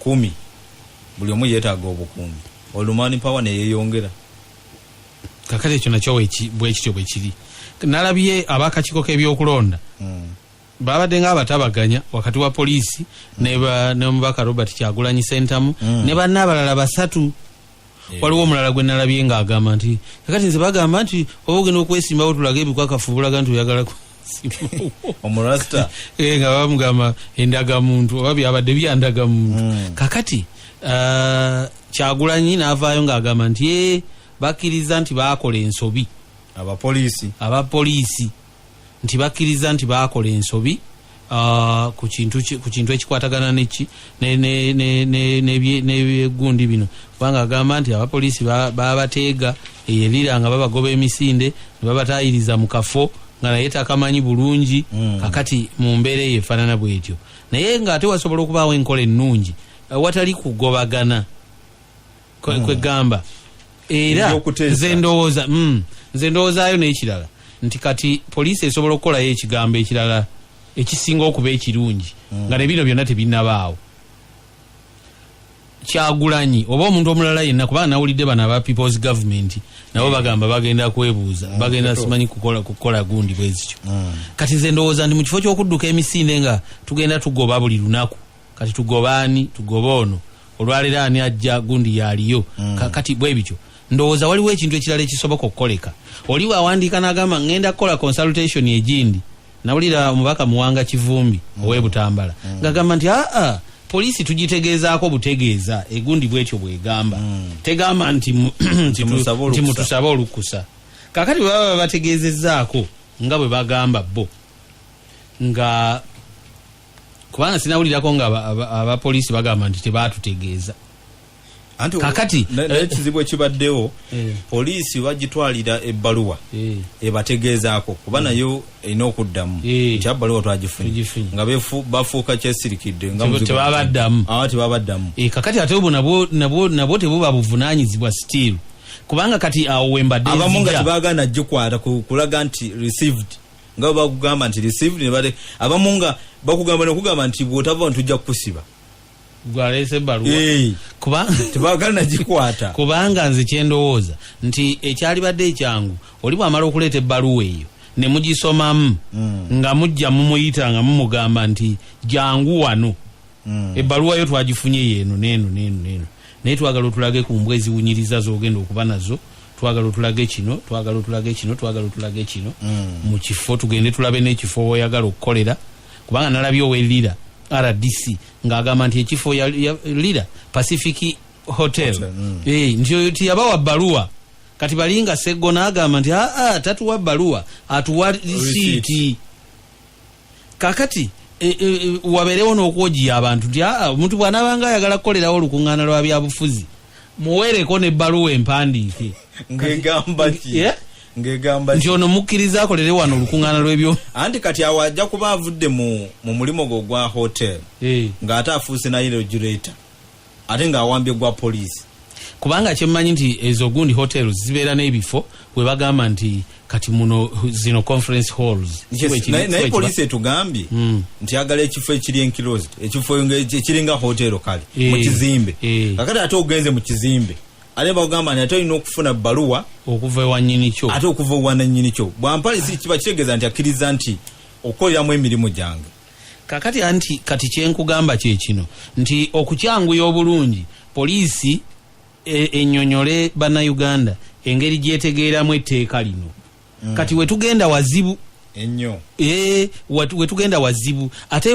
10 buli omu yeetaaga obukuumi olumani power ne yeeyongera kakati ekyo nakyo bwe kityo bwe kiri nalabye abakakiiko k'ebyokulonda babadde ng'abatabaganya wakati wa poliisi n'omubaka Robert Kyagulanyi Ssentamu ne banna abalala 3 waliwo omulala gwe nalabye ng'agamba nti kakati nze bagamba nti oba ogenda okwesimbawo tulaga ebikwakafu bulaga nti oyagala kusimbawo omurasta nga bamugamba endagamuntu oba byabadde byandagamuntu kakati Kyagulanyi n'avaayo ng'agamba nti bakkiriza nti baakola ensobi abapoliisi nti bakkiriza nti baakola ensobi ku kintu ekikwatagana n'ebyegundi bino kubanga agamba nti abapoliisi babateega eyerira nga babagoba emisinde ne babatayiriza mu kafo nga naye takamanyi bulungi kakati mu mbeera eyo efaanana bwetyo naye ng'ate wasobola okubaawo enkola ennungi watali kugobagana kwegamba era nze ndowoozayo n'ekirala nti kati poliisi esobola okukolayo ekigambo ekirala ekisinga okuba ekirungi nga ne bino byonna tebinnabaawo Kyagulanyi oba omuntu omulala yenna kubanga nawulidde bano aba people's government nabo bagamba bagenda kwebuuza bagenda simanyi kukola gundi bwe zityo kati nze ndowooza ndi mu kifo ky'okudduka emisinde nga tugenda tugoba buli lunaku kati tugoba ani tugoba ono olwaleero ani ajja gundi yaaliyo kati bwe bityo ndowooza waliwo ekintu ekirala ekisoboka okukoleka oli bw'awandiika n'agamba ngenda kukola consultation egindi nawulira omubaka Muwanga Kivumbi ow'e Butambala ng'agamba nti poliisi tugitegeezaako butegeeza egundi bwetyo bwegamba tegamba nti mutusabe olukusa kakati bwe baba bategeezezzaako nga bwe bagamba bo nga kubanga sinawulirako nga abapoliisi bagamba nti tebaatutegeeza kakati ekizibu ekibaddewo poliisi bagitwalira ebbaluwa ebategeezaako kuba nayo erina okuddamu kyabbaluwa twagifunye nga bafuuka kyesirikidde tebabaddamu kakati ate obwo nabwo tebuba buvunaanyizibwa stiiru kubanga kati awo wembadde abamu nga tebagaana gikwata kulaga nti received nga bakugamba nti received abamu nga bakugamba nokugamba nti bw'otava ntujja kukusiba gwalese baluwa tebagana gikwata kubanga nze kyendowooza nti ekyali badde ekyangu oli bw'amala okuleeta ebbaluwa eyo ne mugisomamu nga mujja mumuyita nga mumugamba nti jangu wano ebbaluwa yo twagifunye yeeno neeno naye twagala otulage ku mbwa eziwunyiriza z'ogenda okuba nazo twagala otulage kino twagala otulage kino mu kifo tugende tulabe n'ekifo oyagala okukolera kubanga nalabye owerira RDC ng'agamba nti ekifo ya Lira Pacific Hotel nti yabawa bbaluwa kati balinga Sseggo n'agamba nti tatuwa bbaluwa atuwa risiiti kakati wabeerewo n'okwogiya abantu nti omuntu bw'anaabanga ayagala kukolerawo olukuŋŋaana lwa byabufuzi muweereko n'ebbaluwa empandiike ng'egamba nti ono mukkiriza akolere wano olukuŋŋaana lw'ebyo anti kati awo ajja kuba avudde mu mulimu gwo gwa hotel ng'ate afuuse naye regulator ate ng'awambye gwa poliisi kubanga kyemmanyi nti ezo gundi hotels zibeera n'ebifo we bagamba nti kati muno zino conference halls naye poliisi etugambye nti agala ekifo ekiri enclosed ekifo ekiringa hotel kale mu kizimbe kakati ate ogenze mu kizimbe ate bagamba nti ate olina okufuna bbaluwa okuva ewa nnyini kyo ate okuva ewa nnyini kyo bwampalisi kiba kitegeeza nti akkiriza nti okukoleramu emirimu gyange kakati anti kati kyenkugamba kye kino nti okukyanguya obulungi poliisi ennyonnyole bannayuganda engeri gyetegeeramu etteeka lino kati wetugenda wazibu ennyo wetugenda wazibu ate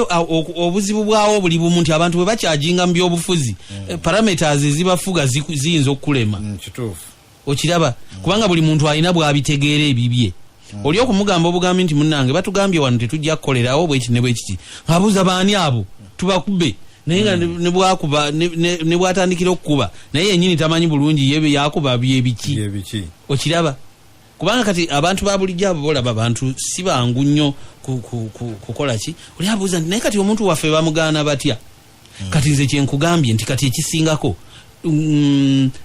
obuzibu bwawo buli bumu nti abantu bwe bakyajinga mu byobufuzi parameters ezibafuga ziyinza okukulema kituufu okiraba kubanga buli muntu alina bw'abitegeera ebibye oli okumugamba obugambi nti munnange batugambye wano tetujja kukolerawo bwekiti ne bwekiti abuuza baani abo tubakube naye nga nebwakuba ne bwatandikira okukuba naye yennyini tamanyi bulungi ye yakuba byebiki okiraba kubanga kati abantu ba bulijjo abo bolaba abantu si bangu nnyo kukola ki oli abuuza nti naye kati omuntu waffe bamugaana batya kati nze kyenkugambye nti kati ekisingako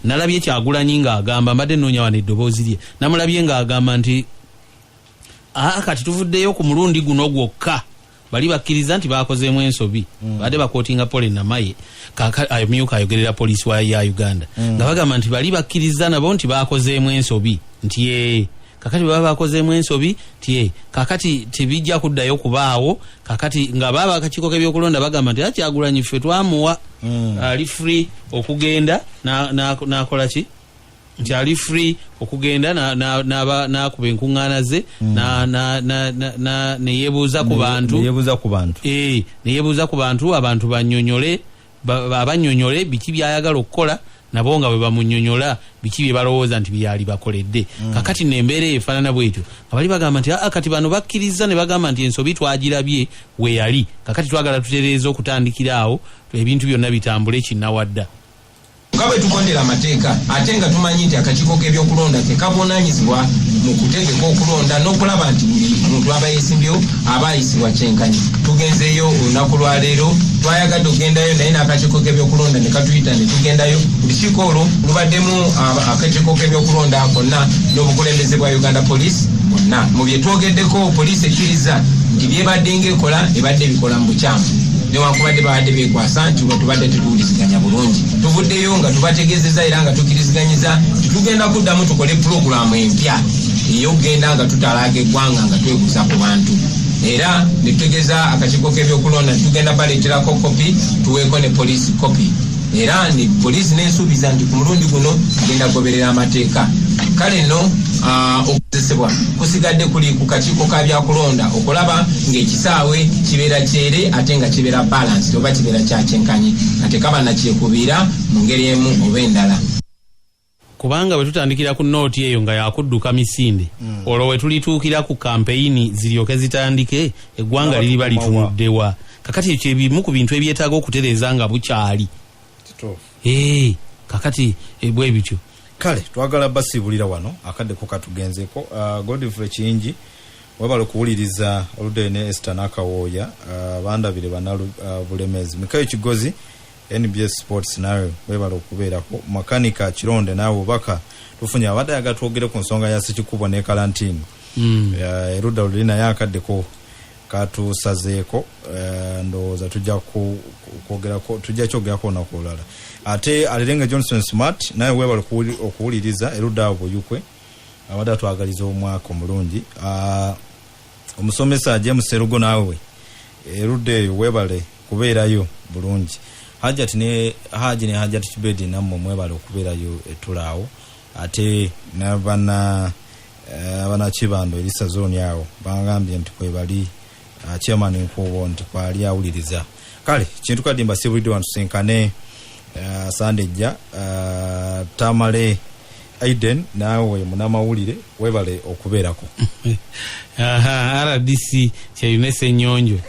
nalabye Kyagulanyi ng'agamba mbadde nnoonya wano eddoboozi lye namulabye ng'agamba nti kati tuvuddeyo ku mulundi guno gwokka bali bakkiriza nti bakozeemu ensobi badde bakootinga pole namaye myuka ayogerera polisi ya Uganda nga bagamba nti bali bakkiriza nabo nti bakozeemu ensobi nti kakati baba bakozeemu ensobi nti kakati tebijja kuddayo kubaawo kakati nga baba akakiiko k'ebyokulonda bagamba nti Kyagulanyi ffe twamuwa ali free okugenda nakola ki nti ali free okugenda nakuba enkuŋŋaana ze neyebuuza ku bantu neyebuuza ku bantu abantu abanyonyole biki byayagala okukola nabo nga bwe bamunyonyola biki bye balowooza nti byali bakoledde kakati nembeera efaanana bwetyo nga bali bagamba nti kati bano bakkiriza ne bagamba nti ensobi twagirabye we yali kakati twagala tutereeza okutandikira awo ebintu byonna bitambule kinnawadda nga bwe tukondera amateeka ate nga tumanyi nti akakiiko k'ebyokulonda ke kavunaanyizibwa mu kutegeka okulonda n'okulaba nti buli muntu aba yeesimbyewo aba ayisibwa kyenkanyi. Tugenzeeyo olunaku lwa leero twayagadde okugendayo naye n'akakiiko k'ebyokulonda ne katuyita ne tugendayo. Olukiiko olwo lubaddemu akakiiko k'ebyokulonda konna n'obukulembeze bwa Uganda Police bonna. Mu bye twogeddeko poliisi ekkiriza nti byebadde ng'ekola ebadde bikola mu bukyamu newankubadde babadde beekwasa nti tubadde tetuwuliziganya bulungi. Tuvuddeyo nga tubategeezeza era nga tukkiriziganyiza nti tugenda kuddamu tukole pulogulaamu empya ey'okugenda nga tutalaaga eggwanga nga tweguza ku bantu era ne tutegeeza akakiiko k'ebyokulonda tugenda baleeterako kopi tuweeko ne poliisi kopi era ne poliisi n'ensuubiza nti ku mulundi guno tugenda goberera amateeka. Kale nno okukozesebwa kusigadde kuli ku kakiiko ka byakulonda okulaba ng'ekisaawe kibeera kyere ate nga kibeera balance oba kibeera kyakyenkanyi nga tekaba nakyekubiira mu ngeri emu oba endala. Kubanga bwe tutandikira ku nooti eyo nga yakudduka misinde olwo we tulituukira ku kampeyini ziryoke zitandike eggwanga liriba litunuddewa kakati ekyo ebimu ku bintu ebyetaaga okutereeza nga bukyali kakati bwe bityo. Kale twagala basibulira wano akadde ko katugenzeeko Godfrey Kingi wabala kuwuliriza Oludde ne Esther Nakawooya bandabire banalu bulemezi Mikayo Kigozi NBS Sports nawe webala okubeerako makanika Kironde nawe baka tufunye abadde agatwogere ku nsonga ya Sekikubo ne Kalantini Erudda Olulina yakaddeko katusazeeko ndowooza tujja kwogerako tujja kyogerako nakulala ate Alirenga Johnson Smart naye webala okuwuliriza Erudda Obuyukwe abadde atwagaliza omwaka omulungi omusomesa James Serugo nawe Erudde webale kubeerayo bulungi Hajati ne Hajati Kibedi namwe mwebale okubeerayo etulaawo ate n'abana Kibando Elisa zone yawo bangambye nti kwebali chairman nkubo nti kwali awuliriza. Kale kintu kadimba sibulidde wantu senkane Sandejja Tamale Aiden nawe munamawulire webale okubeerako. RDC kyeyunese ennyonjo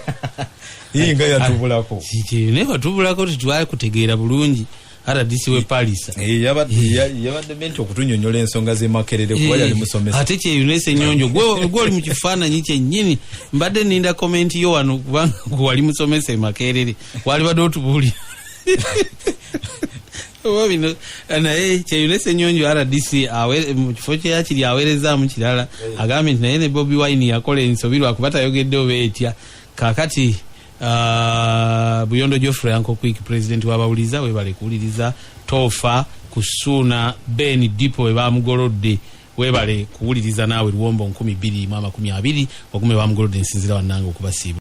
iyi nga yatubulako ne batubulako tutwale kutegeera bulungi RDC we Paris yabadde benti okutunyonyola ensonga z'emakerere kuba yali musomesa ate kyeyunese ennyonjo gwe oli mu kifaananyi kyennyini mbadde ninda komenti yo wano kubanga wali musomesa emakerere wali badde otubuulira wabino naye kyeyunese ennyonjo RDC mu kifo kyeyakiri aweerezaamu kirala agambye nti naye ne Bobi Wine yakola ensobi lwakuba tayogedde oba etya kaakati Buyondo Geoffrey Uncle Quick president wabawuliza webale kuwuliriza Tofa Kusuna Ben Dipo webamugolodde webale kuwuliriza naawe Luwombo 2020 okume bamugolodde nsinzira wannanga okubasiibula.